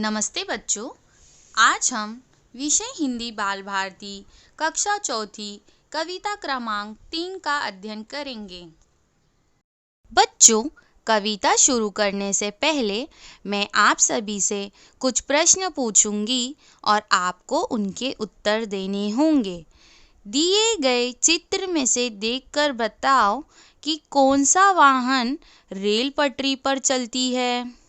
नमस्ते बच्चों, आज हम विषय हिंदी बाल भारती कक्षा चौथी कविता क्रमांक 3 का अध्ययन करेंगे। बच्चों, कविता शुरू करने से पहले मैं आप सभी से कुछ प्रश्न पूछूंगी और आपको उनके उत्तर देने होंगे। दिए गए चित्र में से देखकर बताओ कि कौन सा वाहन रेल पटरी पर चलती है।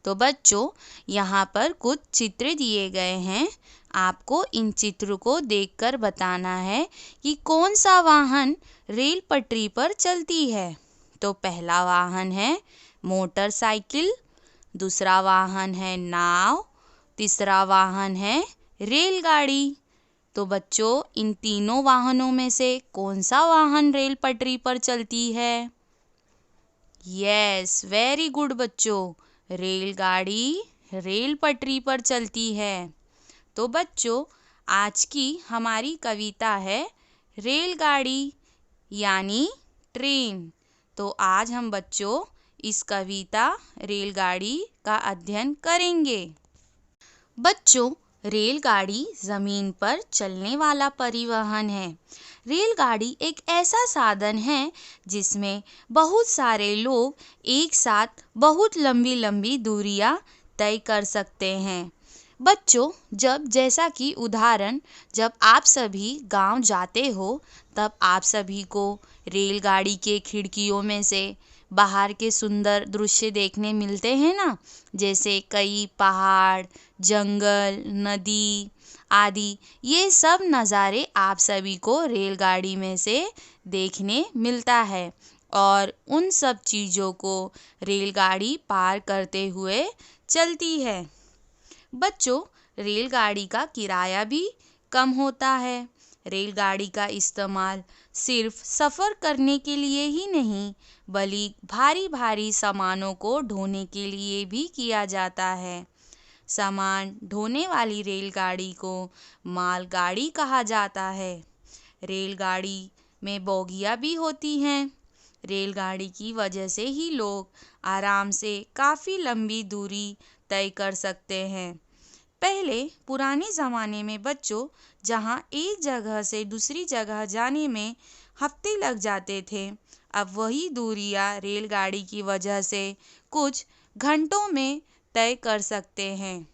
तो बच्चों, यहाँ पर कुछ चित्र दिए गए हैं। आपको इन चित्र को देखकर बताना है कि कौन सा वाहन रेल पटरी पर चलती है। तो पहला वाहन है मोटरसाइकिल, दूसरा वाहन है नाव, तीसरा वाहन है रेलगाड़ी। तो बच्चों, इन तीनों वाहनों में से कौन सा वाहन रेल पटरी पर चलती है? यस, वेरी गुड बच्चों, रेलगाड़ी रेल पटरी पर चलती है। तो बच्चों, आज की हमारी कविता है रेलगाड़ी यानी ट्रेन। तो आज हम बच्चों इस कविता रेलगाड़ी का अध्ययन करेंगे। बच्चों, रेलगाड़ी जमीन पर चलने वाला परिवहन है। रेलगाड़ी एक ऐसा साधन है जिसमें बहुत सारे लोग एक साथ बहुत लंबी लंबी दूरियां तय कर सकते हैं। बच्चों, जैसा कि उदाहरण, जब आप सभी गांव जाते हो तब आप सभी को रेलगाड़ी के खिड़कियों में से बाहर के सुंदर दृश्य देखने मिलते हैं ना, जैसे कई पहाड़, जंगल, नदी आदि। ये सब नज़ारे आप सभी को रेलगाड़ी में से देखने मिलता है और उन सब चीज़ों को रेलगाड़ी पार करते हुए चलती है। बच्चों, रेलगाड़ी का किराया भी कम होता है। रेलगाड़ी का इस्तेमाल सिर्फ सफ़र करने के लिए ही नहीं, बल्कि भारी भारी सामानों को ढोने के लिए भी किया जाता है। सामान ढोने वाली रेलगाड़ी को मालगाड़ी कहा जाता है। रेलगाड़ी में बोगियां भी होती हैं। रेलगाड़ी की वजह से ही लोग आराम से काफ़ी लंबी दूरी तय कर सकते हैं। पहले पुराने ज़माने में बच्चों, जहां एक जगह से दूसरी जगह जाने में हफ्ते लग जाते थे, अब वही दूरियां रेलगाड़ी की वजह से कुछ घंटों में तय कर सकते हैं।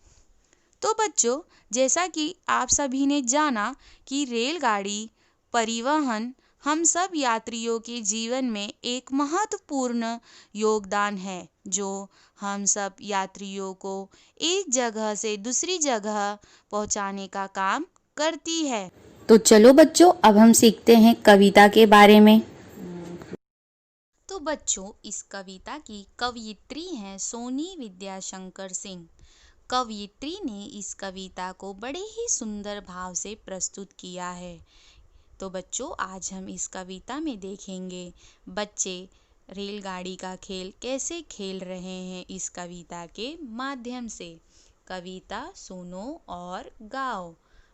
तो बच्चों, जैसा कि आप सभी ने जाना कि रेलगाड़ी परिवहन हम सब यात्रियों के जीवन में एक महत्वपूर्ण योगदान है, जो हम सब यात्रियों को एक जगह से दूसरी जगह पहुंचाने का काम करती है। तो चलो बच्चों, अब हम सीखते हैं कविता के बारे में। तो बच्चों, इस कविता की कवयित्री हैं सोनी विद्याशंकर सिंह। कवयित्री ने इस कविता को बड़े ही सुंदर भाव से प्रस्तुत किया है। तो बच्चों, आज हम इस कविता में देखेंगे बच्चे रेलगाड़ी का खेल कैसे खेल रहे हैं इस कविता के माध्यम से। कविता सुनो और गाओ।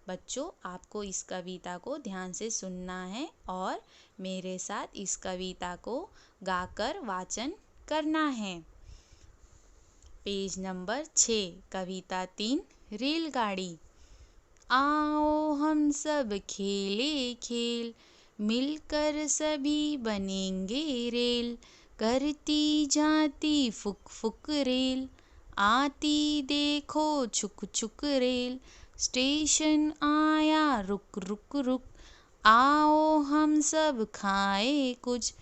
बच्चों, आपको इस कविता को ध्यान से सुनना है और मेरे साथ इस कविता को गाकर वाचन करना है। पेज नंबर 6, कविता 3, रेलगाड़ी। आओ हम सब खेले खेल, मिलकर सभी बनेंगे रेल। करती जाती फुक फुक रेल, आती देखो छुक छुक रेल। स्टेशन आया रुक रुक रुक, आओ हम सब खाए कुछ।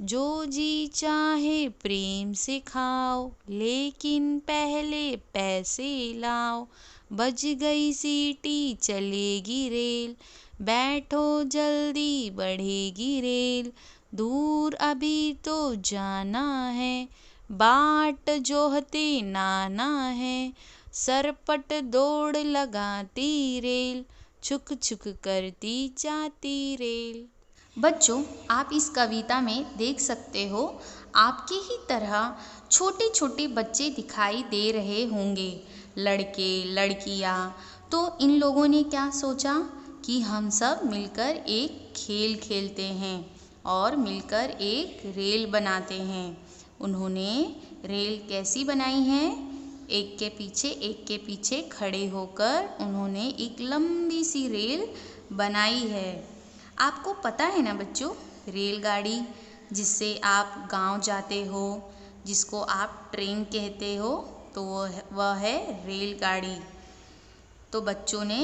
जो जी चाहे प्रेम से खाओ, लेकिन पहले पैसे लाओ। बज गई सीटी चलेगी रेल, बैठो जल्दी बढ़ेगी रेल। दूर अभी तो जाना है, बाट जोहते नाना है। सरपट दौड़ लगाती रेल, छुक छुक करती जाती रेल। बच्चों, आप इस कविता में देख सकते हो, आपके ही तरह छोटे छोटे बच्चे दिखाई दे रहे होंगे, लड़के लड़कियाँ। तो इन लोगों ने क्या सोचा कि हम सब मिलकर एक खेल खेलते हैं और मिलकर एक रेल बनाते हैं। उन्होंने रेल कैसी बनाई है? एक के पीछे खड़े होकर उन्होंने एक लंबी सी रेल बनाई है। आपको पता है ना बच्चों, रेलगाड़ी जिससे आप गांव जाते हो, जिसको आप ट्रेन कहते हो, तो वह है रेलगाड़ी। तो बच्चों ने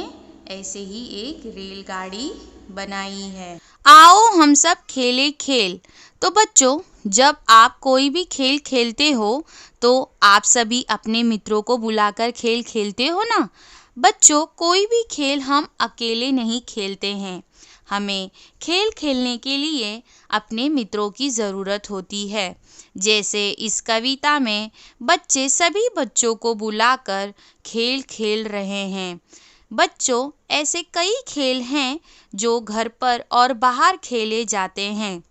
ऐसे ही एक रेलगाड़ी बनाई है। आओ हम सब खेले खेल। तो बच्चों, जब आप कोई भी खेल खेलते हो तो आप सभी अपने मित्रों को बुलाकर खेल खेलते हो ना। बच्चों, कोई भी खेल हम अकेले नहीं खेलते हैं। हमें खेल खेलने के लिए अपने मित्रों की ज़रूरत होती है। जैसे इस कविता में बच्चे सभी बच्चों को बुलाकर खेल खेल रहे हैं। बच्चों, ऐसे कई खेल हैं जो घर पर और बाहर खेले जाते हैं।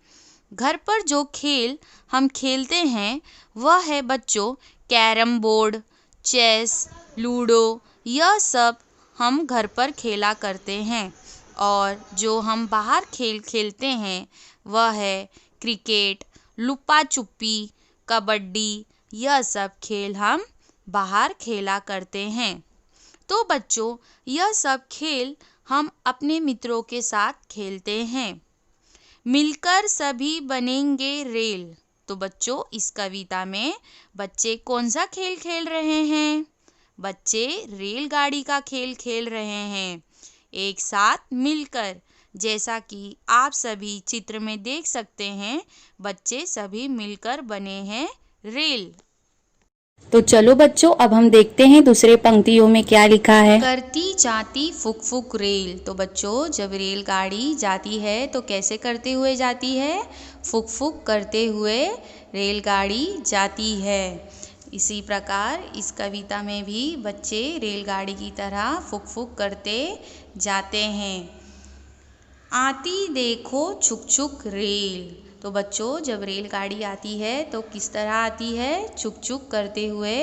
घर पर जो खेल हम खेलते हैं वह है बच्चों कैरम बोर्ड, चेस, लूडो। यह सब हम घर पर खेला करते हैं। और जो हम बाहर खेल खेलते हैं वह है क्रिकेट, लुपा छुपी, कबड्डी। यह सब खेल हम बाहर खेला करते हैं। तो बच्चों, यह सब खेल हम अपने मित्रों के साथ खेलते हैं। मिलकर सभी बनेंगे रेल। तो बच्चों, इस कविता में बच्चे कौन सा खेल खेल रहे हैं? बच्चे रेलगाड़ी का खेल खेल रहे हैं, एक साथ मिलकर। जैसा कि आप सभी चित्र में देख सकते हैं, बच्चे सभी मिलकर बने हैं रेल। तो चलो बच्चों, अब हम देखते हैं दूसरे पंक्तियों में क्या लिखा है। करती जाती फुक फुक रेल। तो बच्चों, जब रेलगाड़ी जाती है तो कैसे करते हुए जाती है? फुक फुक करते हुए रेलगाड़ी जाती है। इसी प्रकार इस कविता में भी बच्चे रेलगाड़ी की तरह फुक फुक करते जाते हैं। आती देखो छुक छुक रेल। तो बच्चों, जब रेलगाड़ी आती है तो किस तरह आती है? छुक छुक करते हुए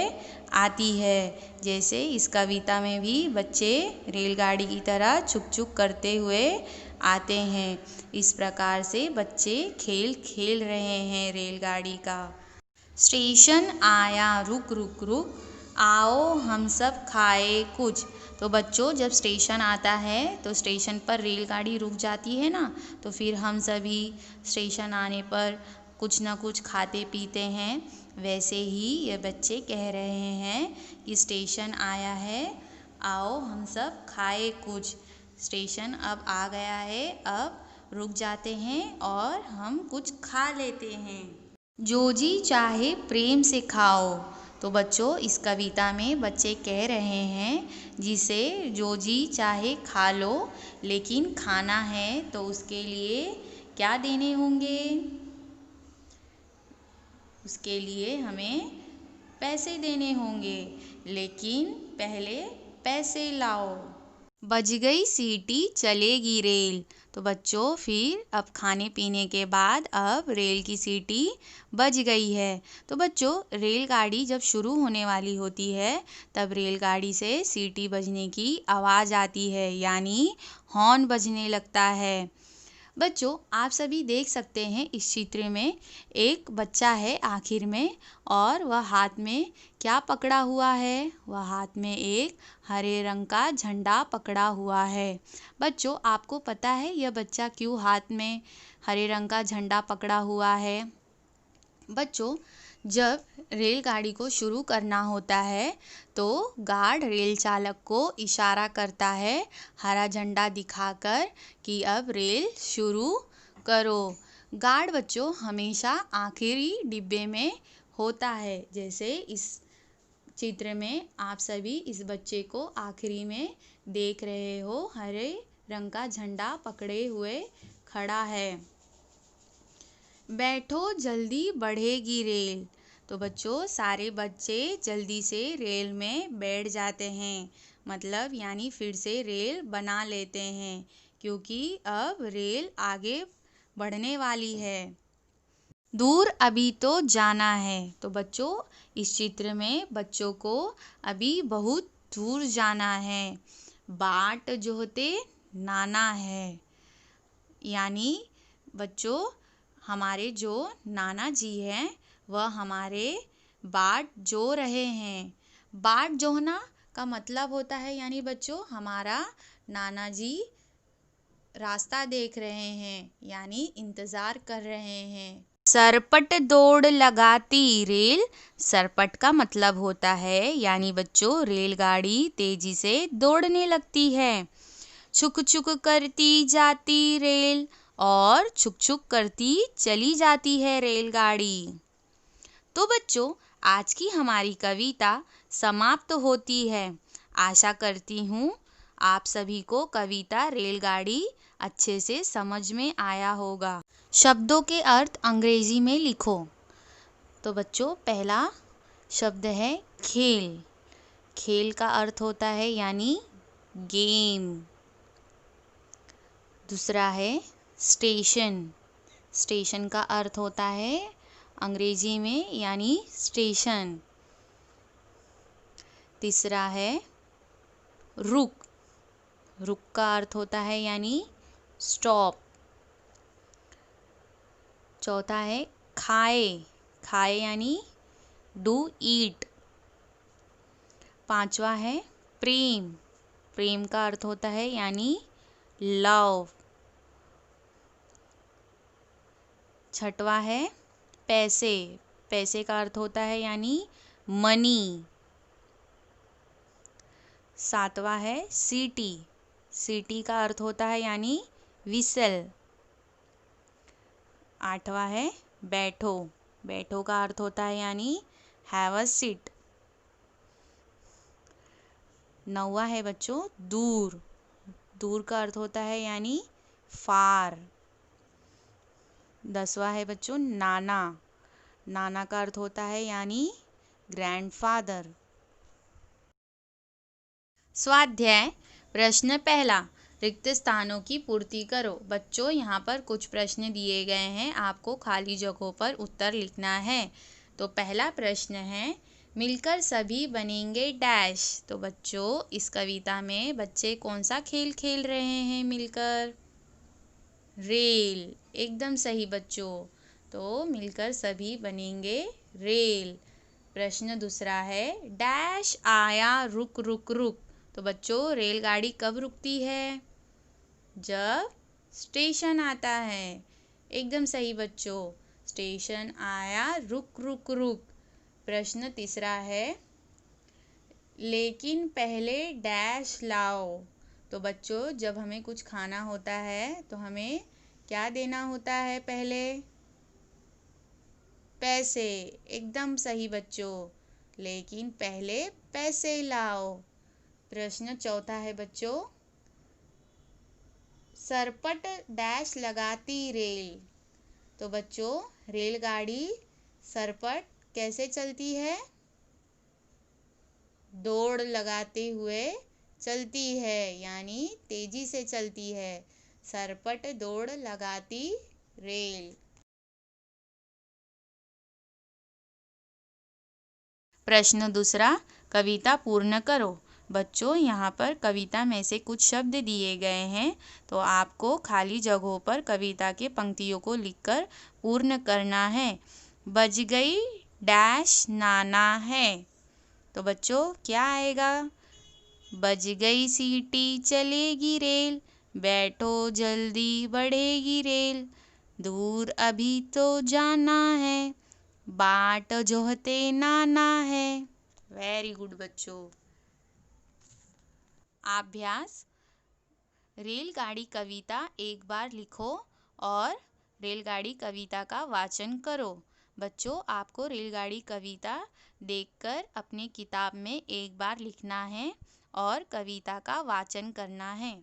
आती है। जैसे इस कविता में भी बच्चे रेलगाड़ी की तरह छुक छुक करते हुए आते हैं। इस प्रकार से बच्चे खेल खेल रहे हैं रेलगाड़ी का। स्टेशन आया रुक रुक रुक, आओ हम सब खाए कुछ। तो बच्चों, जब स्टेशन आता है तो स्टेशन पर रेलगाड़ी रुक जाती है ना, तो फिर हम सभी स्टेशन आने पर कुछ ना कुछ खाते पीते हैं। वैसे ही ये बच्चे कह रहे हैं कि स्टेशन आया है, आओ हम सब खाए कुछ। स्टेशन अब आ गया है, अब रुक जाते हैं और हम कुछ खा लेते हैं। जो जी चाहे प्रेम से खाओ। तो बच्चों, इस कविता में बच्चे कह रहे हैं जिसे जो जी चाहे खा लो, लेकिन खाना है तो उसके लिए क्या देने होंगे? उसके लिए हमें पैसे देने होंगे, लेकिन पहले पैसे लाओ। बज गई सीटी चलेगी रेल। तो बच्चों, फिर अब खाने पीने के बाद अब रेल की सीटी बज गई है। तो बच्चों, रेलगाड़ी जब शुरू होने वाली होती है तब रेलगाड़ी से सीटी बजने की आवाज़ आती है, यानी हॉर्न बजने लगता है। बच्चों, आप सभी देख सकते हैं इस चित्र में एक बच्चा है आखिर में, और वह हाथ में क्या पकड़ा हुआ है? वह हाथ में एक हरे रंग का झंडा पकड़ा हुआ है। बच्चों, आपको पता है यह बच्चा क्यों हाथ में हरे रंग का झंडा पकड़ा हुआ है? बच्चों, जब रेलगाड़ी को शुरू करना होता है तो गार्ड रेल चालक को इशारा करता है हरा झंडा दिखाकर कि अब रेल शुरू करो। गार्ड बच्चों हमेशा आखिरी डिब्बे में होता है। जैसे इस चित्र में आप सभी इस बच्चे को आखिरी में देख रहे हो, हरे रंग का झंडा पकड़े हुए खड़ा है। बैठो जल्दी बढ़ेगी रेल। तो बच्चों, सारे बच्चे जल्दी से रेल में बैठ जाते हैं, मतलब यानी फिर से रेल बना लेते हैं, क्योंकि अब रेल आगे बढ़ने वाली है। दूर अभी तो जाना है। तो बच्चों, इस चित्र में बच्चों को अभी बहुत दूर जाना है। बाट जोहते नाना है, यानी बच्चों हमारे जो नाना जी हैं वह हमारे बाट जो रहे हैं, बाट जोहना का मतलब होता है यानी बच्चों हमारा नाना जी रास्ता देख रहे हैं यानी इंतजार कर रहे हैं। सरपट दौड़ लगाती रेल, सरपट का मतलब होता है यानी बच्चों रेलगाड़ी तेजी से दौड़ने लगती है। छुक छुक करती जाती रेल और छुक छुक करती चली जाती है रेलगाड़ी। तो बच्चों आज की हमारी कविता समाप्त होती है। आशा करती हूँ आप सभी को कविता रेलगाड़ी अच्छे से समझ में आया होगा। शब्दों के अर्थ अंग्रेजी में लिखो। तो बच्चों पहला शब्द है खेल। खेल का अर्थ होता है यानी गेम। दूसरा है स्टेशन। स्टेशन का अर्थ होता है अंग्रेजी में यानी स्टेशन। तीसरा है रुक। रुक का अर्थ होता है यानी स्टॉप। चौथा है खाए। खाए यानी डू ईट। पांचवा है प्रेम। प्रेम का अर्थ होता है यानी लव। छठवा है पैसे। पैसे का अर्थ होता है यानी मनी। सातवां है सीटी। सीटी का अर्थ होता है यानी विसल। आठवां है बैठो। बैठो का अर्थ होता है यानी हैव अ सीट। नौवां है बच्चों दूर। दूर का अर्थ होता है यानी फार। 10वां है बच्चों नाना। नाना का अर्थ होता है यानी ग्रैंडफादर। स्वाध्याय प्रश्न पहला, रिक्त स्थानों की पूर्ति करो। बच्चों यहाँ पर कुछ प्रश्न दिए गए हैं, आपको खाली जगहों पर उत्तर लिखना है। तो पहला प्रश्न है मिलकर सभी बनेंगे डैश। तो बच्चों इस कविता में बच्चे कौन सा खेल खेल रहे हैं मिलकर? रेल। एकदम सही बच्चों। तो मिलकर सभी बनेंगे रेल। प्रश्न दूसरा है डैश आया रुक रुक रुक। तो बच्चों रेलगाड़ी कब रुकती है? जब स्टेशन आता है। एकदम सही बच्चों। स्टेशन आया रुक रुक रुक। प्रश्न तीसरा है लेकिन पहले डैश लाओ। तो बच्चों जब हमें कुछ खाना होता है तो हमें क्या देना होता है पहले? पैसे। एकदम सही बच्चों। लेकिन पहले पैसे लाओ। प्रश्न चौथा है बच्चों सरपट डैश लगाती रेल। तो बच्चों रेलगाड़ी सरपट कैसे चलती है? दौड़ लगाते हुए चलती है यानी तेजी से चलती है। सरपट दौड़ लगाती रेल। प्रश्न दूसरा कविता पूर्ण करो। बच्चों यहाँ पर कविता में से कुछ शब्द दिए गए हैं, तो आपको खाली जगहों पर कविता के पंक्तियों को लिखकर पूर्ण करना है। बज गई डैश नाना है। तो बच्चों क्या आएगा? बज गई सीटी चलेगी रेल, बैठो जल्दी बढ़ेगी रेल, दूर अभी तो जाना है, बाट जोहते नाना है। वेरी गुड बच्चों। अभ्यास रेलगाड़ी कविता एक बार लिखो और रेलगाड़ी कविता का वाचन करो। बच्चों आपको रेलगाड़ी कविता देखकर अपनी किताब में एक बार लिखना है और कविता का वाचन करना है।